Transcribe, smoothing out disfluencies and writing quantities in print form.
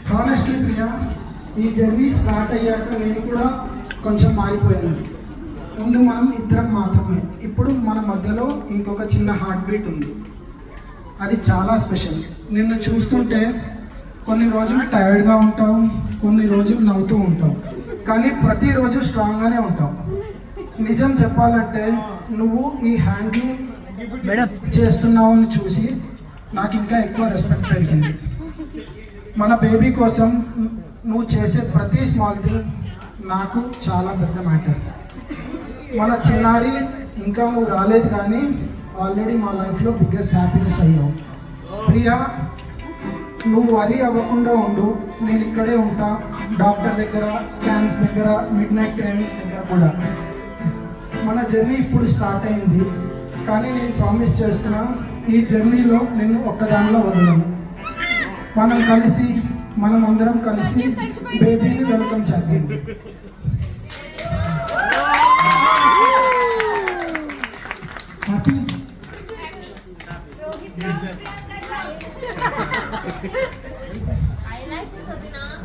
Honestly Priya, ఈ journey start అయ్యాక నేను కూడా కొంచెం మారిపోయాను. ముందు మనం ఇద్దరం మాత్రమే, ఇప్పుడు మన మధ్యలో ఇంకొక చిన్న హార్ట్ బీట్ ఉంది. అది చాలా స్పెషల్. నిన్ను చూస్తుంటే కొన్ని రోజులు టైర్డ్గా ఉంటావు, కొన్ని రోజులు నవ్వుతూ ఉంటావు, కానీ ప్రతిరోజు స్ట్రాంగ్గానే ఉంటావు. నిజం చెప్పాలంటే నువ్వు ఈ హ్యాండ్లింగ్ చేస్తున్నావు అని చూసి నాకు ఇంకా ఎక్కువ రెస్పెక్ట్ పెరిగింది. మన బేబీ కోసం నువ్వు చేసే ప్రతి స్మాల్ థింగ్ నాకు చాలా పెద్ద మ్యాటర్. మన చిన్నారి ఇంకా నువ్వు రాలేదు, కానీ ఆల్రెడీ మా లైఫ్లో బిగ్గెస్ట్ హ్యాపీనెస్ అయ్యావు. ప్రియా, నువ్వు వరీ అవ్వకుండా ఉండు, నేను ఇక్కడే ఉంటా. డాక్టర్ దగ్గర, స్కాన్స్ దగ్గర, మిడ్ నైట్ ట్రైనింగ్స్ దగ్గర కూడా. మన జర్నీ ఇప్పుడు స్టార్ట్ అయింది, కానీ నేను ప్రామిస్ చేస్తున్నా, ఈ జర్నీలో నిన్ను ఒక్కదానిలో వదలను. మనం అందరం కలిసి బేబీని వెల్కమ్ చేద్దాం. Happy eyelashes, Abhinav.